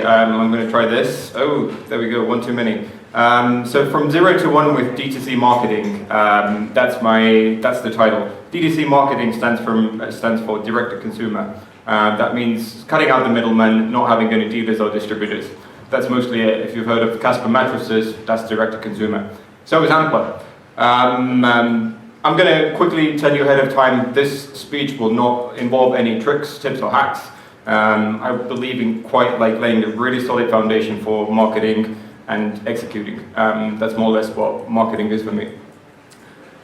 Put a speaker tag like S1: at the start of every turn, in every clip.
S1: I'm going to try this. Oh, there we go, one too many. So from 0 to 1 with D2C marketing, that's the title. D2C marketing stands for direct to consumer. That means cutting out the middleman, not having any dealers or distributors. That's mostly it. If you've heard of Casper mattresses, that's direct to consumer. So is Ampler. I'm going to quickly tell you ahead of time, this speech will not involve any tricks, tips or hacks. I believe in quite laying a really solid foundation for marketing and executing. That's more or less what marketing is for me.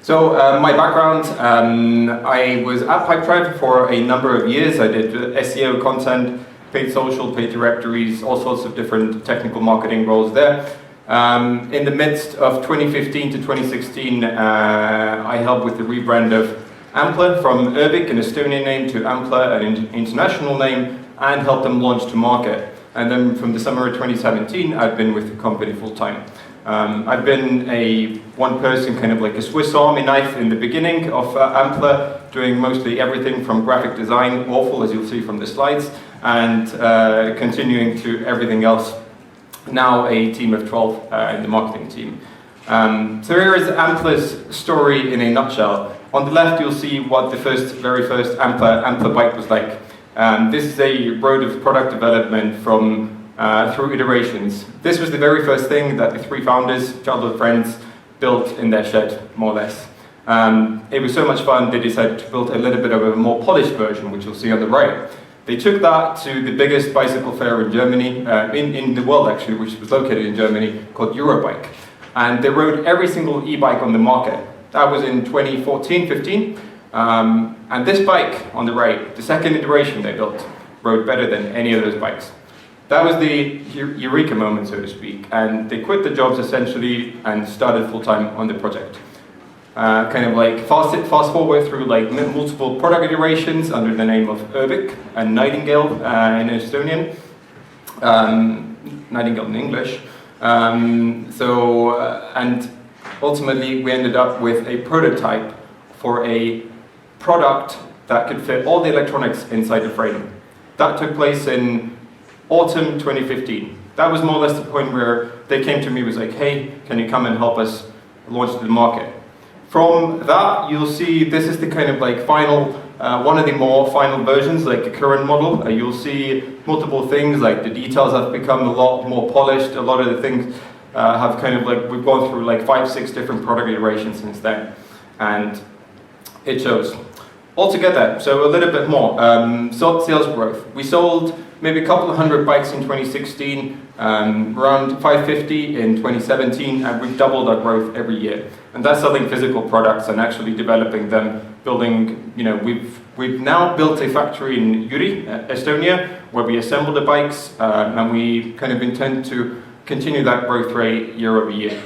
S1: So my background, I was at Pipedrive for a number of years. I did SEO content, paid social, paid directories, all sorts of different technical marketing roles there. In the midst of 2015 to 2016, I helped with the rebrand of Ampler from Urbik, an Estonian name, to Ampler, an international name, and helped them launch to market. And then from the summer of 2017, I've been with the company full-time. I've been a one-person, kind of like a Swiss Army knife in the beginning of Ampler, doing mostly everything from graphic design, awful as you'll see from the slides, and continuing to everything else. Now a team of 12 in the marketing team. So here is Ampler's story in a nutshell. On the left you'll see what the very first Ampler bike was like. This is a road of product development from through iterations. This was the very first thing that the three founders, childhood friends, built in their shed, more or less. It was so much fun they decided to build a little bit of a more polished version, which you'll see on the right. They took that to the biggest bicycle fair in Germany, in the world actually, which was located in Germany, called Eurobike. And they rode every single e-bike on the market. That was in 2014-15. And this bike on the right, the second iteration they built, rode better than any of those bikes. That was the eureka moment, so to speak. And they quit the jobs essentially and started full-time on the project. Kind of like fast forward through like multiple product iterations under the name of Urbik and Nightingale in Estonian, Nightingale in English. And ultimately we ended up with a prototype for a product that could fit all the electronics inside the frame. That took place in autumn 2015. That was more or less the point where they came to me and was like, hey, can you come and help us launch to the market? From that, you'll see this is the kind of like final, one of the more final versions, like the current model. You'll see multiple things, like the details have become a lot more polished. A lot of the things have kind of like, we've gone through like 5-6 different product iterations since then. And it shows. Altogether, so a little bit more, sales growth. We sold maybe a couple of hundred bikes in 2016, around 550 in 2017, and we've doubled our growth every year. And that's selling physical products and actually developing them, building, we've now built a factory in Jüri, Estonia, where we assemble the bikes, and we kind of intend to continue that growth rate year over year.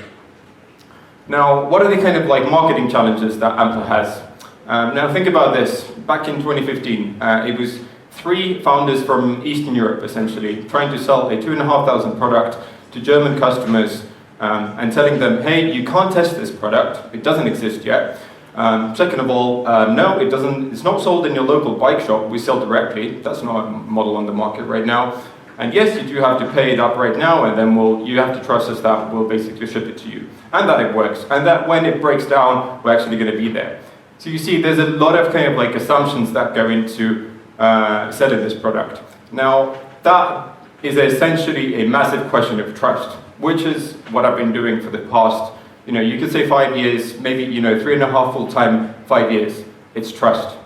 S1: Now, what are the kind of like marketing challenges that Ampler has? Now think about this, back in 2015, it was 3 founders from Eastern Europe, essentially, trying to sell a 2,500 product to German customers and telling them, hey, you can't test this product, it doesn't exist yet. Second of all, no, it's not sold in your local bike shop, we sell directly, that's not a model on the market right now. And yes, you do have to pay it up right now, and then you have to trust us that we'll basically ship it to you. And that it works, and that when it breaks down, we're actually going to be there. So you see, there's a lot of kind of like assumptions that go into selling this product. Now, that is essentially a massive question of trust, which is what I've been doing for the past, you could say 5 years, maybe, 3.5 full-time, 5 years. It's trust.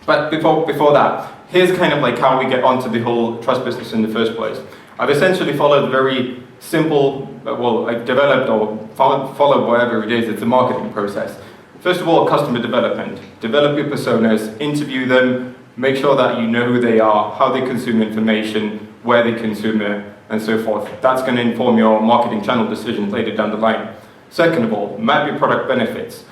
S1: But before that, here's kind of like how we get onto the whole trust business in the first place. I've essentially followed a very simple, I've developed or followed whatever it is, it's a marketing process. First of all, customer development. Develop your personas, interview them, make sure that you know who they are, how they consume information, where they consume it, and so forth. That's going to inform your marketing channel decisions later down the line. Second of all, map your product benefits.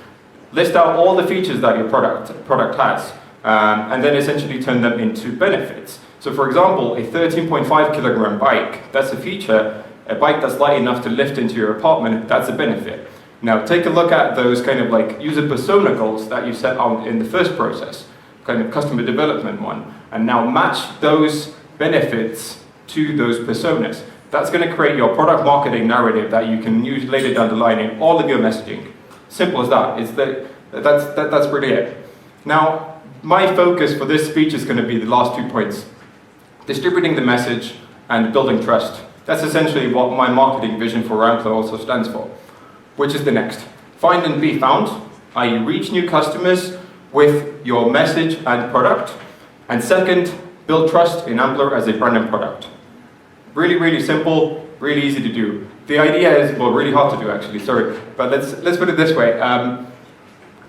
S1: List out all the features that your product has, and then essentially turn them into benefits. So for example, a 13.5 kilogram bike, that's a feature. A bike that's light enough to lift into your apartment, that's a benefit. Now take a look at those kind of like user persona goals that you set out in the first process. kind of customer development one, and now match those benefits to those personas. That's going to create your product marketing narrative that you can use later down the line in all of your messaging. Simple as that. That's really it. Now, my focus for this speech is going to be the last 2 points. Distributing the message and building trust. That's essentially what my marketing vision for Rampla also stands for. Which is the next. Find and be found, i.e. reach new customers with your message and product. And second, build trust in Ampler as a brand and product. Really, really simple, really easy to do. The idea is, well, really hard to do actually, sorry, but let's put it this way.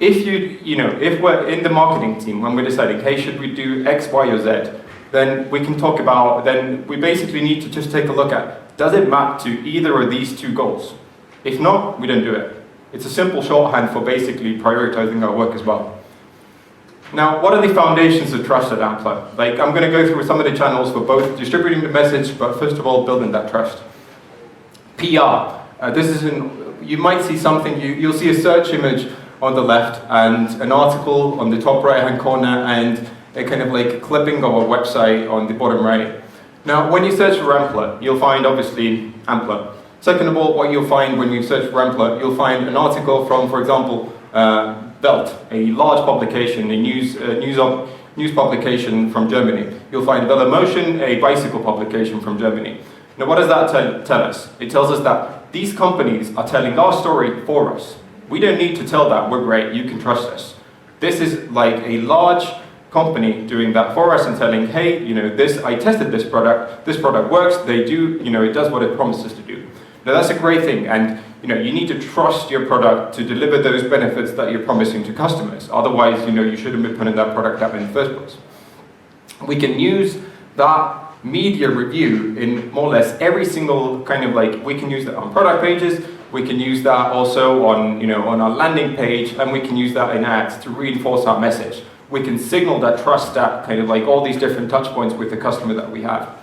S1: If we're in the marketing team, when we're deciding, hey, should we do X, Y, or Z, then we can talk about, then we basically need to just take a look at, does it map to either of these 2 goals? If not, we don't do it. It's a simple shorthand for basically prioritizing our work as well. Now, what are the foundations of trust at Ampler? Like, I'm going to go through some of the channels for both distributing the message, but first of all, building that trust. PR. You might see something, you'll see a search image on the left and an article on the top right-hand corner and a kind of like clipping of a website on the bottom right. Now, when you search for Ampler, you'll find obviously Ampler. Second of all, what you'll find when you search for Ampler, you'll find an article from, for example, Welt, a large publication, a news publication from Germany. You'll find Velomotion, a bicycle publication from Germany. Now, what does that tell us? It tells us that these companies are telling our story for us. We don't need to tell that, we're great, you can trust us. This is like a large company doing that for us and telling, hey, I tested this product works, it does what it promises to do. Now that's a great thing, and you need to trust your product to deliver those benefits that you're promising to customers. Otherwise, you shouldn't be putting that product out in the first place. We can use that media review in more or less every single kind of we can use that on product pages, we can use that also on, on our landing page, and we can use that in ads to reinforce our message. We can signal that trust, that kind of all these different touch points with the customer that we have.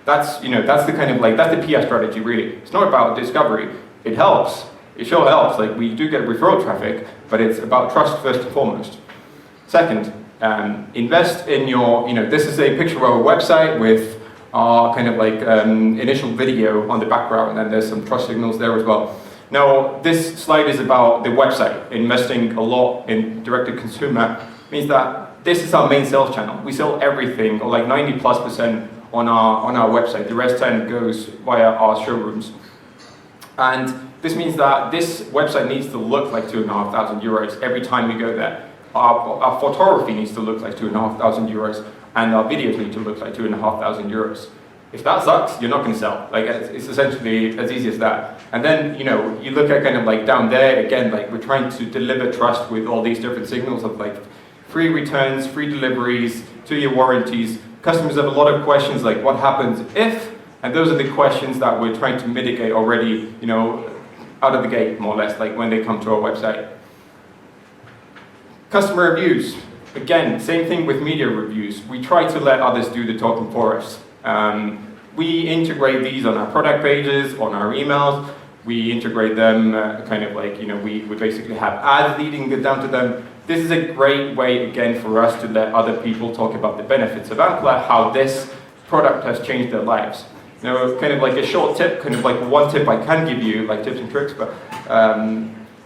S1: That's, that's the kind of that's the PR strategy really. It's not about discovery. It helps. It sure helps. We do get referral traffic, but it's about trust first and foremost. Second, invest in your, this is a picture of a website with our kind of initial video on the background, and there's some trust signals there as well. Now, this slide is about the website. Investing a lot in direct-to-consumer means that this is our main sales channel. We sell everything, or 90+% on our website. The rest 10 goes via our showrooms. And this means that this website needs to look like €2,500 every time we go there. Our photography needs to look like €2,500, and our videos need to look like €2,500. If that sucks, you're not going to sell. It's essentially as easy as that. And then, you look at kind of down there, again, we're trying to deliver trust with all these different signals of free returns, free deliveries, 2-year warranties. Customers have a lot of questions like what happens if, and those are the questions that we're trying to mitigate already, out of the gate, more or less, when they come to our website. Customer reviews. Again, same thing with media reviews. We try to let others do the talking for us. We integrate these on our product pages, on our emails. We integrate them we basically have ads leading down to them. This is a great way, again, for us to let other people talk about the benefits of Ampler, how this product has changed their lives. Kind of a short tip, kind of one tip I can give you, tips and tricks, but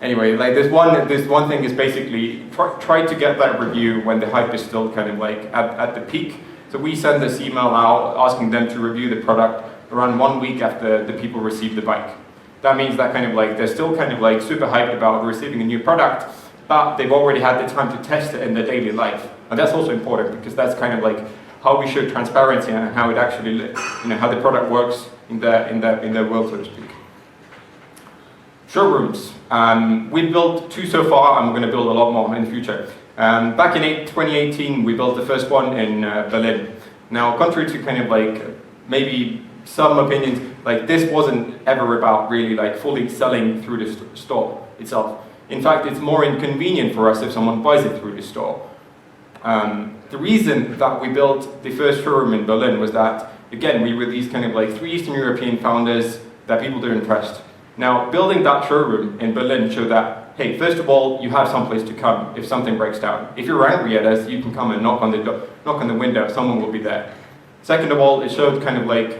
S1: anyway, this one thing is basically try to get that review when the hype is still kind of at the peak. So we send this email out asking them to review the product around 1 week after the people receive the bike. That means that kind of they're still kind of super hyped about receiving a new product, but they've already had the time to test it in their daily life. And that's also important because that's kind of how we show transparency and how it actually, how the product works in their world, so to speak. Showrooms. We've built 2 so far, and we're going to build a lot more in the future. Back in 2018, we built the first one in Berlin. Now, contrary to kind of maybe some opinions, this wasn't ever about really fully selling through the store itself. In fact, it's more inconvenient for us if someone buys it through the store. The reason that we built the first showroom in Berlin was that, again, we were these kind of 3 Eastern European founders that people didn't trust. Now, building that showroom in Berlin showed that that, hey, first of all, you have someplace to come if something breaks down. If you're angry at us, you can come and knock on the window, someone will be there. Second of all, it showed kind of like,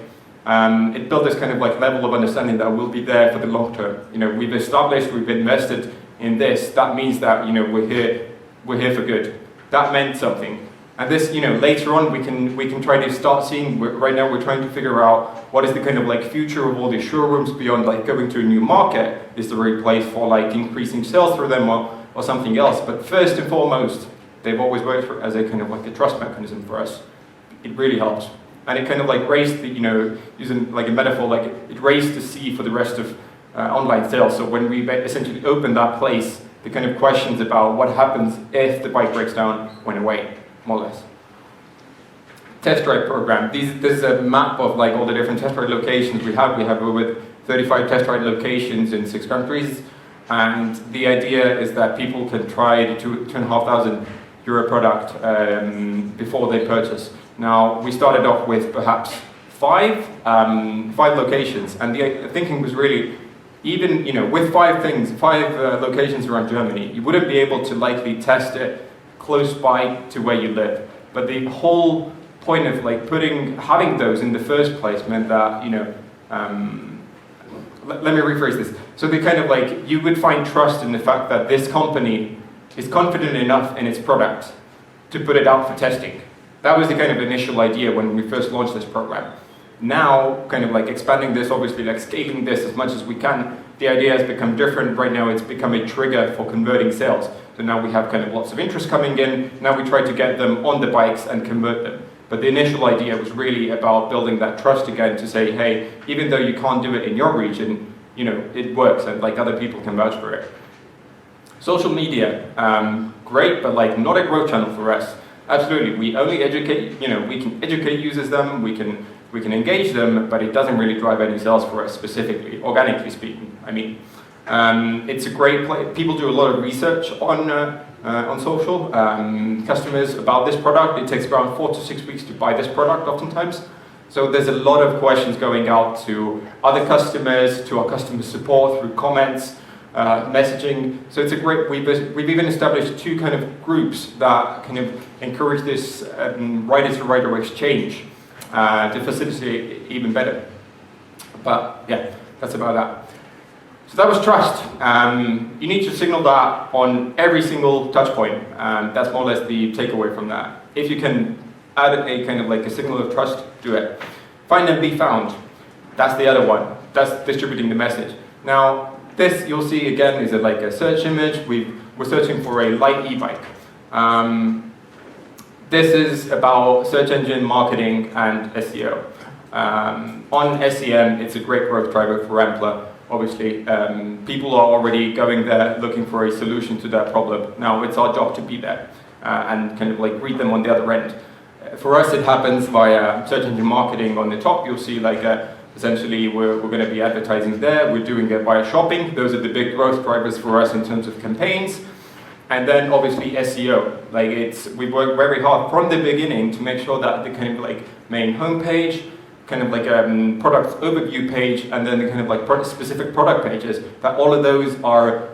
S1: it built this kind of like level of understanding that we'll be there for the long term. You know, we've established, we've invested in this, that means that, you know, we're here for good. That meant something. And this, you know, later on we can try to start seeing, right now we're trying to figure out what is the kind of like future of all these showrooms beyond like going to a new market. Is the right place for like increasing sales through them or something else? But first and foremost, they've always worked as a kind of like a trust mechanism for us. It really helps. And it kind of like raised the, you know, using like a metaphor, like it raised the sea for the rest of online sales. So when we essentially opened that place, the kind of questions about what happens if the bike breaks down went away, more or less. Test drive program. This is a map of like all the different test drive locations we have. We have over 35 test drive locations in 6 countries. And the idea is that people can try the €2,500 product before they purchase. Now, we started off with perhaps five locations, and the thinking was really, even, you know, with five locations around Germany, you wouldn't be able to likely test it close by to where you live. But the whole point of like having those in the first place meant that, you know, let me rephrase this. So they kind of like, you would find trust in the fact that this company is confident enough in its product to put it out for testing. That was the kind of initial idea when we first launched this program. Now, kind of like expanding this, obviously like scaling this as much as we can, the idea has become different. Right now it's become a trigger for converting sales. So now we have kind of lots of interest coming in. Now we try to get them on the bikes and convert them. But the initial idea was really about building that trust again to say, hey, even though you can't do it in your region, you know, it works and like other people can vouch for it. Social media, great, but like not a growth channel for us. Absolutely, we only educate, you know, we can educate users them, we can engage them, but it doesn't really drive any sales for us specifically, organically speaking. I mean, it's a great place. People do a lot of research on social, customers about this product. It takes around 4 to 6 weeks to buy this product oftentimes. So there's a lot of questions going out to other customers, to our customer support through comments, messaging. So it's a great, we've even established 2 kind of groups that kind of encourage this rider-to-rider exchange to facilitate it even better. But yeah, that's about that. So that was trust. You need to signal that on every single touch point. That's more or less the takeaway from that. If you can add a kind of like a signal of trust, do it. Find and be found. That's the other one. That's distributing the message. Now, this you'll see again is like a search image. We're searching for a light e-bike. This is about search engine marketing and SEO. On SEM, it's a great growth driver for Ampler. Obviously, people are already going there looking for a solution to their problem. Now it's our job to be there and kind of like greet them on the other end. For us, it happens via search engine marketing. On the top, you'll see like essentially we're going to be advertising there. We're doing it via shopping. Those are the big growth drivers for us in terms of campaigns. And then obviously SEO. Like we work very hard from the beginning to make sure that the kind of like main homepage, kind of like a product overview page, and then the kind of like specific product pages, that all of those are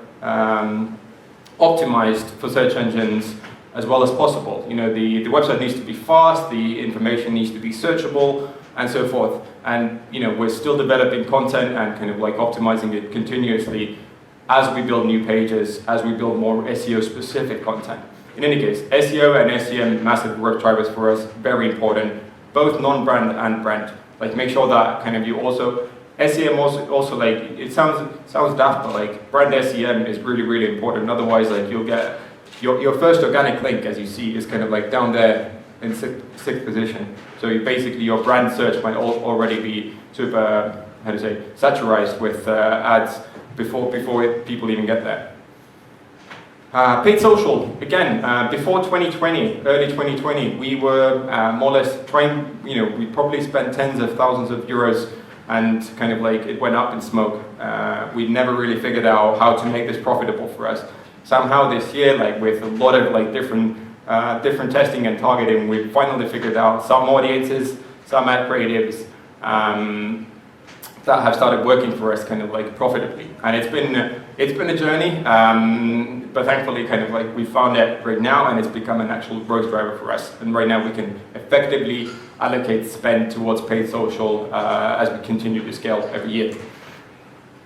S1: optimized for search engines as well as possible. You know, the website needs to be fast, the information needs to be searchable, and so forth. And you know, we're still developing content and kind of like optimizing it continuously as we build new pages, as we build more SEO specific content. In any case, SEO and SEM, massive growth drivers for us, very important, both non-brand and brand. Like make sure that kind of you also, SEM also like, it sounds daft, but like brand SEM is really, really important. Otherwise, like you'll get, your first organic link, as you see, is kind of like down there in sixth position. So basically your brand search might already be super, saturized with ads before people even get there. Paid social, again, before 2020, early 2020, we were more or less trying, you know, we probably spent tens of thousands of euros and kind of like it went up in smoke. We never really figured out how to make this profitable for us. Somehow this year, like with a lot of like different testing and targeting, we finally figured out some audiences, some ad creatives, that have started working for us kind of like profitably. And it's been a journey, but thankfully kind of like we found it right now, and it's become an actual growth driver for us. And right now we can effectively allocate spend towards paid social as we continue to scale every year.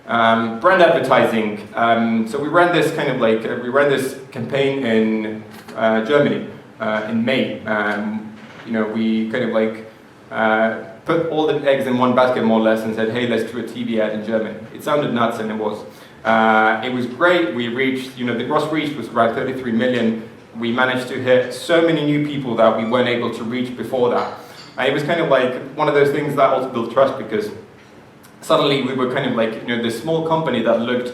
S1: Brand advertising. So we ran this kind of like, we ran this campaign in Germany in May. You know, we kind of like put all the eggs in one basket more or less and said, hey, let's do a TV ad in German. It sounded nuts, and it was. It was great. We reached, you know, the gross reach was around 33 million. We managed to hit so many new people that we weren't able to reach before that. And it was kind of like one of those things that also built trust, because suddenly we were kind of like, you know, this small company that looked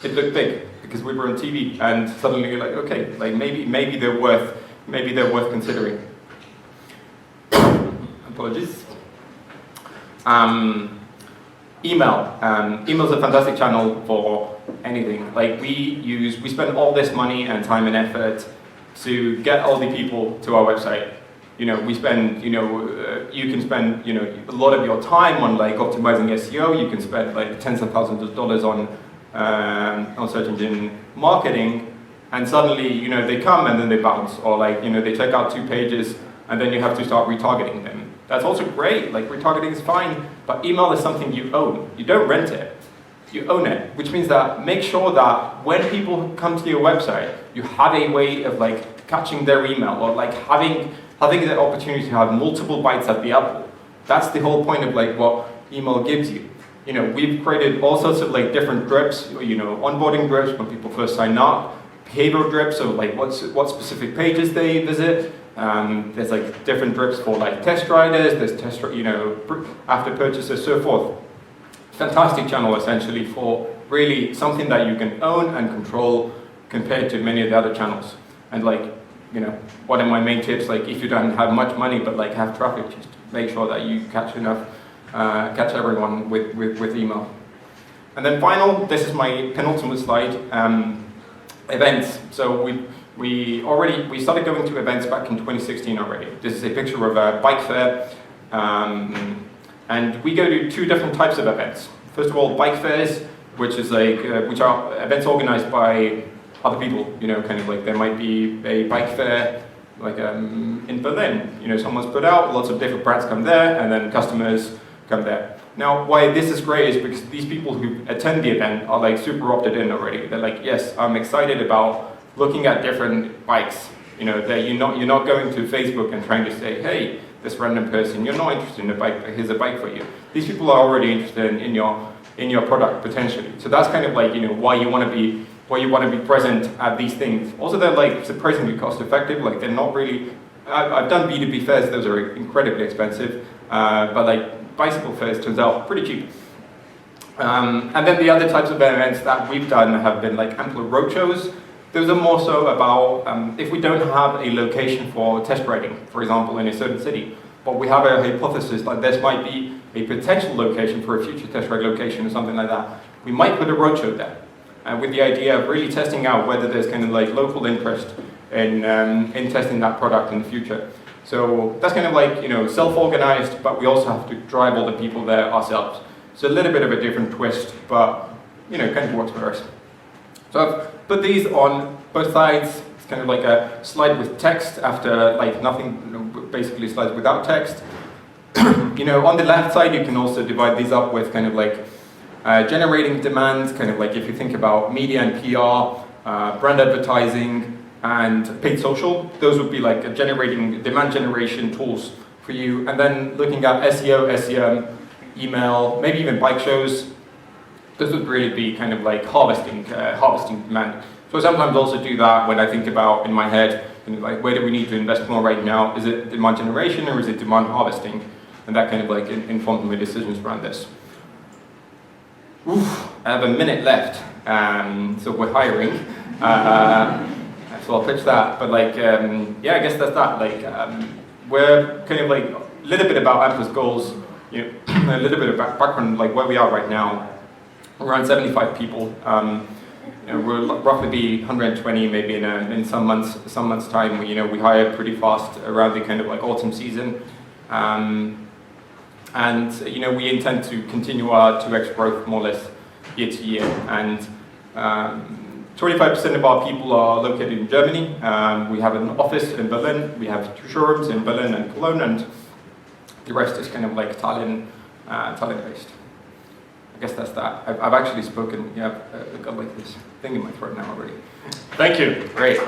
S1: big because we were on TV, and suddenly you're like, okay, like maybe they're worth considering. Apologies. Email. Email's a fantastic channel for anything. Like we spend all this money and time and effort to get all the people to our website. You know, we spend, you know, you can spend, you know, a lot of your time on like optimizing SEO. You can spend like tens of thousands of dollars on search engine marketing, and suddenly, you know, they come and then they bounce, or like, you know, they check out 2 pages and then you have to start retargeting them. That's also great. Like retargeting is fine, but email is something you own. You don't rent it. You own it, which means that make sure that when people come to your website, you have a way of like catching their email, or like having the opportunity to have multiple bites at the apple. That's the whole point of like what email gives you. You know, we've created all sorts of like different drips, you know, onboarding drips when people first sign up, behavioral drips, so like what specific pages they visit. There's like different drips for like test riders, there's you know, after purchases, so forth. Fantastic channel essentially for really something that you can own and control compared to many of the other channels. And like, you know, one of my main tips, like if you don't have much money but like have traffic, just make sure that you catch everyone with email. And then final, this is my penultimate slide, events. So we started going to events back in 2016 already. This is a picture of a bike fair, and we go to 2 different types of events. First of all, bike fairs, which are events organized by other people, you know, kind of like there might be a bike fair like in Berlin, you know, someone's put out, lots of different brands come there, and then customers come there. Now, why this is great is because these people who attend the event are like super opted in already. They're like, yes, I'm excited about looking at different bikes. You know, you're not going to Facebook and trying to say, hey, this random person, you're not interested in a bike, but here's a bike for you. These people are already interested in your product potentially. So that's kind of like, you know, why you want to be present at these things. Also, they're like surprisingly cost effective. Like they're not really. I've done B2B fairs; those are incredibly expensive. But like bicycle fairs turns out pretty cheap. And then the other types of events that we've done have been like ample roadshows. Those are more so about if we don't have a location for test riding, for example, in a certain city, but we have a hypothesis that this might be a potential location for a future test ride location or something like that, we might put a roadshow there. With the idea of really testing out whether there's kind of like local interest in testing that product in the future. So that's kind of like, you know, self-organized, but we also have to drive all the people there ourselves. So a little bit of a different twist, but, you know, kind of works for us. So I've put these on both sides. It's kind of like a slide with text after like nothing, you know, basically slides without text. You know, on the left side, you can also divide these up with kind of like generating demand, kind of like if you think about media and PR, brand advertising, and paid social, those would be like generating demand generation tools for you. And then looking at SEO, SEM, email, maybe even bike shows, this would really be kind of like harvesting demand. So I sometimes also do that when I think about in my head, kind of like where do we need to invest more right now? Is it demand generation or is it demand harvesting? And that kind of like informs my decisions around this. Oof, I have a minute left, so we're hiring. So I'll pitch that, but like, yeah, I guess that's that. Like, we're kind of like a little bit about Ampl's goals, you know, a little bit about background, like where we are right now. Around 75 people. You know, we'll roughly be 120 maybe in some months time. You know, we hire pretty fast around the kind of like autumn season. And we intend to continue our 2x growth more or less year to year. And 25% of our people are located in Germany. We have an office in Berlin. We have 2 showrooms in Berlin and Cologne, and the rest is kind of like Tallinn-based. I guess that's that. I've actually spoken. Yeah, I've got like this thing in my throat now already.
S2: Thank you.
S1: Great.